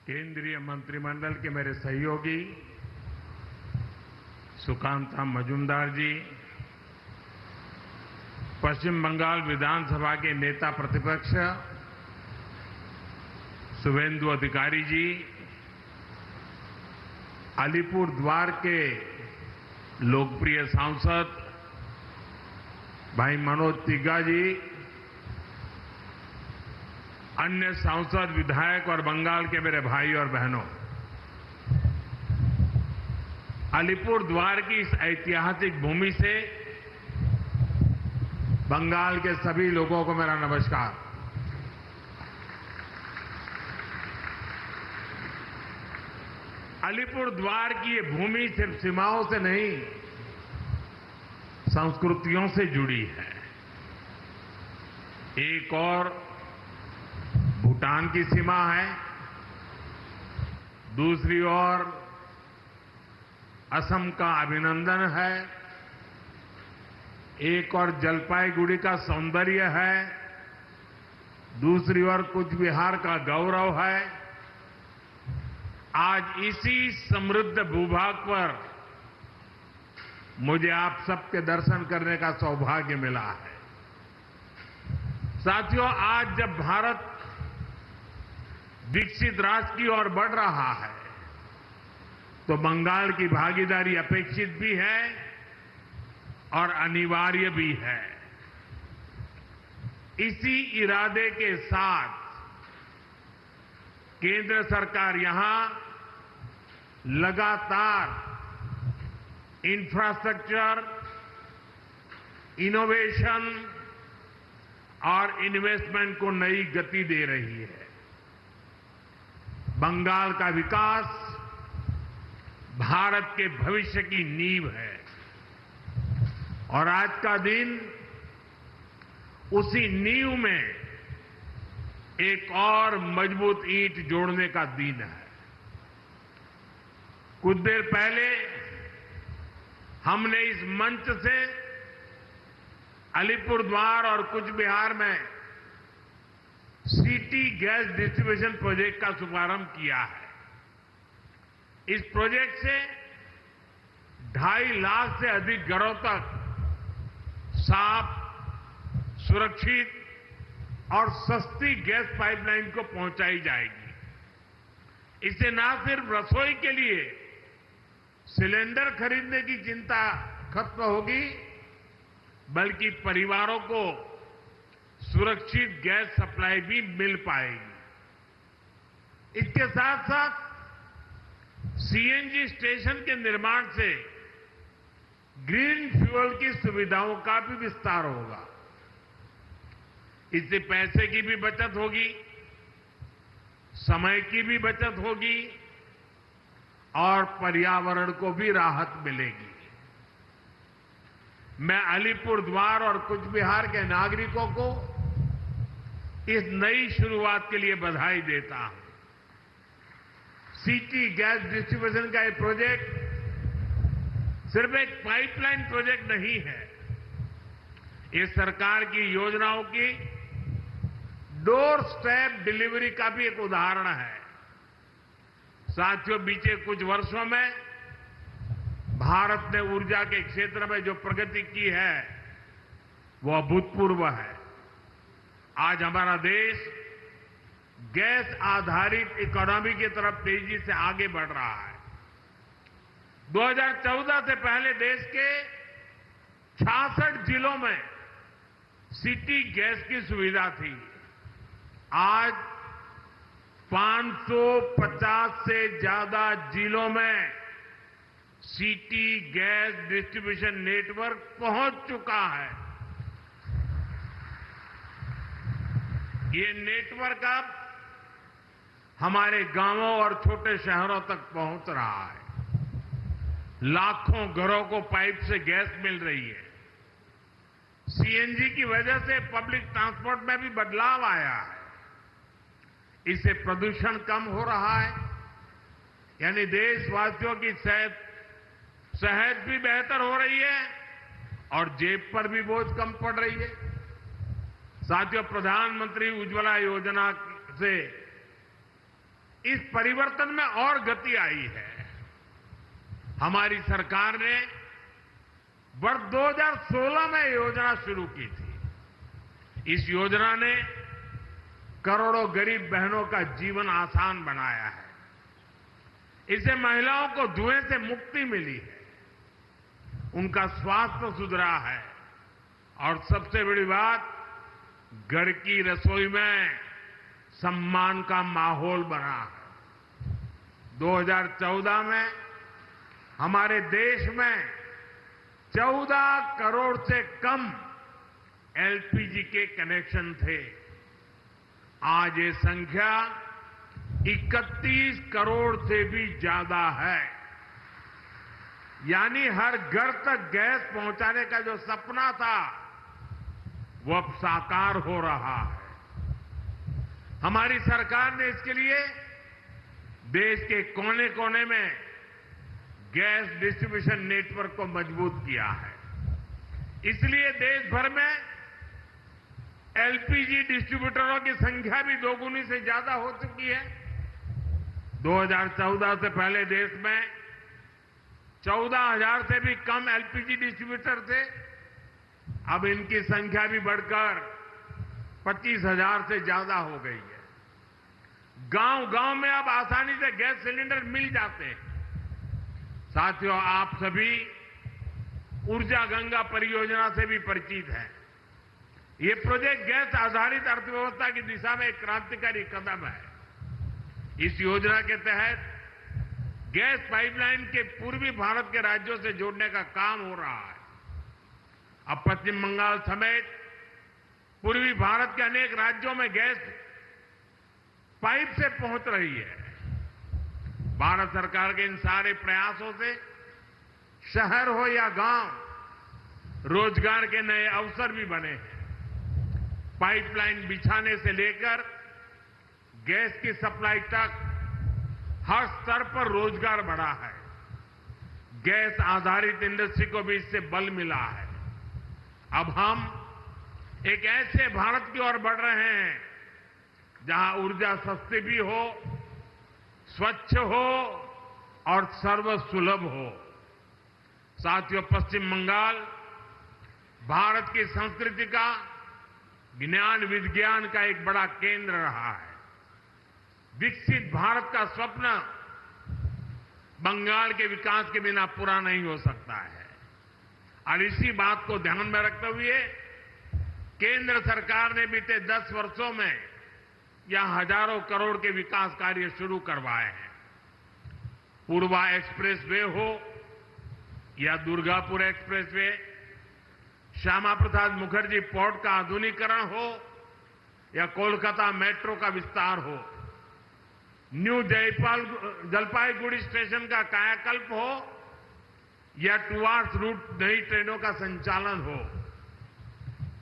केंद्रीय मंत्रिमंडल के मेरे सहयोगी सुकांता मजूमदार जी, पश्चिम बंगाल विधानसभा के नेता प्रतिपक्ष शुभेंदु अधिकारी जी, अलीपुर द्वार के लोकप्रिय सांसद भाई मनोज तिग्गा जी, अन्य सांसद, विधायक और बंगाल के मेरे भाई और बहनों, अलीपुर द्वार की इस ऐतिहासिक भूमि से बंगाल के सभी लोगों को मेरा नमस्कार। अलीपुर द्वार की ये भूमि सिर्फ सीमाओं से नहीं, संस्कृतियों से जुड़ी है। एक और भूटान की सीमा है, दूसरी ओर असम का अभिनंदन है, एक और जलपाईगुड़ी का सौंदर्य है, दूसरी ओर कूच बिहार का गौरव है। आज इसी समृद्ध भूभाग पर मुझे आप सबके दर्शन करने का सौभाग्य मिला है। साथियों, आज जब भारत विकसित राष्ट्र की ओर बढ़ रहा है तो बंगाल की भागीदारी अपेक्षित भी है और अनिवार्य भी है। इसी इरादे के साथ केंद्र सरकार यहां लगातार इंफ्रास्ट्रक्चर, इनोवेशन और इन्वेस्टमेंट को नई गति दे रही है। बंगाल का विकास भारत के भविष्य की नींव है और आज का दिन उसी नींव में एक और मजबूत ईंट जोड़ने का दिन है। कुछ देर पहले हमने इस मंच से अलीपुर द्वार और कूच बिहार में सिटी गैस डिस्ट्रीब्यूशन प्रोजेक्ट का शुभारंभ किया है। इस प्रोजेक्ट से 2.5 लाख से अधिक घरों तक साफ, सुरक्षित और सस्ती गैस पाइपलाइन को पहुंचाई जाएगी। इससे न सिर्फ रसोई के लिए सिलेंडर खरीदने की चिंता खत्म होगी, बल्कि परिवारों को सुरक्षित गैस सप्लाई भी मिल पाएगी। इसके साथ साथ सीएनजी स्टेशन के निर्माण से ग्रीन फ्यूल की सुविधाओं का भी विस्तार होगा। इससे पैसे की भी बचत होगी, समय की भी बचत होगी और पर्यावरण को भी राहत मिलेगी। मैं अलीपुर द्वार और कूच बिहार के नागरिकों को इस नई शुरुआत के लिए बधाई देता हूं। सिटी गैस डिस्ट्रीब्यूशन का ये प्रोजेक्ट सिर्फ एक पाइपलाइन प्रोजेक्ट नहीं है, ये सरकार की योजनाओं की डोर स्टेप डिलीवरी का भी एक उदाहरण है। साथियों, बीते कुछ वर्षों में भारत ने ऊर्जा के क्षेत्र में जो प्रगति की है वो अभूतपूर्व है। आज हमारा देश गैस आधारित इकोनॉमी की तरफ तेजी से आगे बढ़ रहा है। 2014 से पहले देश के 66 जिलों में सिटी गैस की सुविधा थी। आज 550 से ज्यादा जिलों में सिटी गैस डिस्ट्रीब्यूशन नेटवर्क पहुंच चुका है। ये नेटवर्क अब हमारे गांवों और छोटे शहरों तक पहुंच रहा है। लाखों घरों को पाइप से गैस मिल रही है। सीएनजी की वजह से पब्लिक ट्रांसपोर्ट में भी बदलाव आया है। इससे प्रदूषण कम हो रहा है, यानी देशवासियों की सेहत भी बेहतर हो रही है और जेब पर भी बोझ कम पड़ रही है। साथियों, प्रधानमंत्री उज्ज्वला योजना से इस परिवर्तन में और गति आई है। हमारी सरकार ने वर्ष 2016 में योजना शुरू की थी। इस योजना ने करोड़ों गरीब बहनों का जीवन आसान बनाया है। इससे महिलाओं को धुएं से मुक्ति मिली है, उनका स्वास्थ्य सुधरा है और सबसे बड़ी बात, घर की रसोई में सम्मान का माहौल बना है। 2014 में हमारे देश में 14 करोड़ से कम एलपीजी के कनेक्शन थे। आज ये संख्या 31 करोड़ से भी ज्यादा है। यानी हर घर तक गैस पहुंचाने का जो सपना था वो अब साकार हो रहा है। हमारी सरकार ने इसके लिए देश के कोने कोने में गैस डिस्ट्रीब्यूशन नेटवर्क को मजबूत किया है। इसलिए देश भर में एलपीजी डिस्ट्रीब्यूटरों की संख्या भी दोगुनी से ज्यादा हो चुकी है। 2014 से पहले देश में 14,000 से भी कम एलपीजी डिस्ट्रीब्यूटर थे। अब इनकी संख्या भी बढ़कर 25,000 से ज्यादा हो गई है। गांव-गांव में अब आसानी से गैस सिलेंडर मिल जाते हैं। साथियों, आप सभी ऊर्जा गंगा परियोजना से भी परिचित हैं। ये प्रोजेक्ट गैस आधारित अर्थव्यवस्था की दिशा में एक क्रांतिकारी कदम है। इस योजना के तहत गैस पाइपलाइन के पूर्वी भारत के राज्यों से जोड़ने का काम हो रहा है। अब पश्चिम बंगाल समेत पूर्वी भारत के अनेक राज्यों में गैस पाइप से पहुंच रही है। भारत सरकार के इन सारे प्रयासों से शहर हो या गांव, रोजगार के नए अवसर भी बने हैं। पाइपलाइन बिछाने से लेकर गैस की सप्लाई तक हर स्तर पर रोजगार बढ़ा है। गैस आधारित इंडस्ट्री को भी इससे बल मिला है। अब हम एक ऐसे भारत की ओर बढ़ रहे हैं जहां ऊर्जा सस्ती भी हो, स्वच्छ हो और सर्वसुलभ हो। साथियों, पश्चिम बंगाल भारत की संस्कृति का, ज्ञान विज्ञान का एक बड़ा केंद्र रहा है। विकसित भारत का स्वप्न बंगाल के विकास के बिना पूरा नहीं हो सकता है। और इसी बात को ध्यान में रखते हुए केंद्र सरकार ने बीते 10 वर्षों में यहां हजारों करोड़ के विकास कार्य शुरू करवाए हैं। पूर्वा एक्सप्रेस वे हो या Durgapur express way, Shyama Prasad Mukherjee port का आधुनिकीकरण हो या कोलकाता मेट्रो का विस्तार हो, न्यू जलपाईगुड़ी स्टेशन का कायाकल्प हो या टुवार्स रूट नई ट्रेनों का संचालन हो,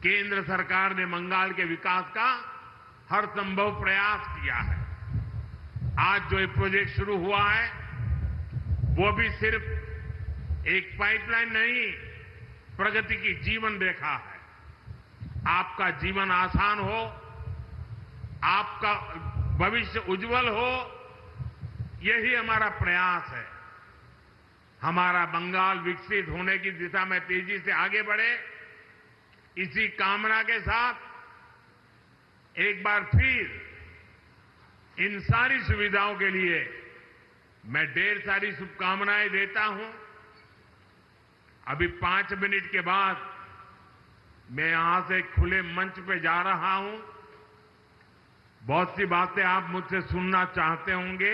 केंद्र सरकार ने बंगाल के विकास का हर संभव प्रयास किया है। आज जो ये प्रोजेक्ट शुरू हुआ है वो भी सिर्फ एक पाइपलाइन नहीं, प्रगति की जीवन रेखा है। आपका जीवन आसान हो, आपका भविष्य उज्जवल हो, यही हमारा प्रयास है। हमारा बंगाल विकसित होने की दिशा में तेजी से आगे बढ़े, इसी कामना के साथ एक बार फिर इन सारी सुविधाओं के लिए मैं ढेर सारी शुभकामनाएं देता हूं। अभी 5 मिनट के बाद मैं यहां से खुले मंच पे जा रहा हूं। बहुत सी बातें आप मुझसे सुनना चाहते होंगे,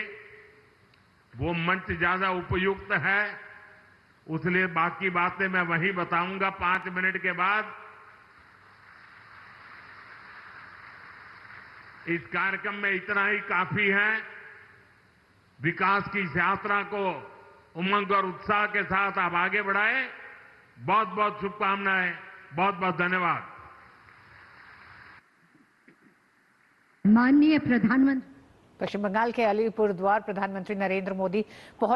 वो मंच ज्यादा उपयुक्त है, इसलिए बाकी बातें मैं वहीं बताऊंगा 5 मिनट के बाद। इस कार्यक्रम में इतना ही काफी है। विकास की इस यात्रा को उमंग और उत्साह के साथ आप आगे बढ़ाएं। बहुत बहुत शुभकामनाएं, बहुत बहुत धन्यवाद। माननीय प्रधानमंत्री। पश्चिम बंगाल के अलीपुरद्वार प्रधानमंत्री नरेंद्र मोदी पहुंच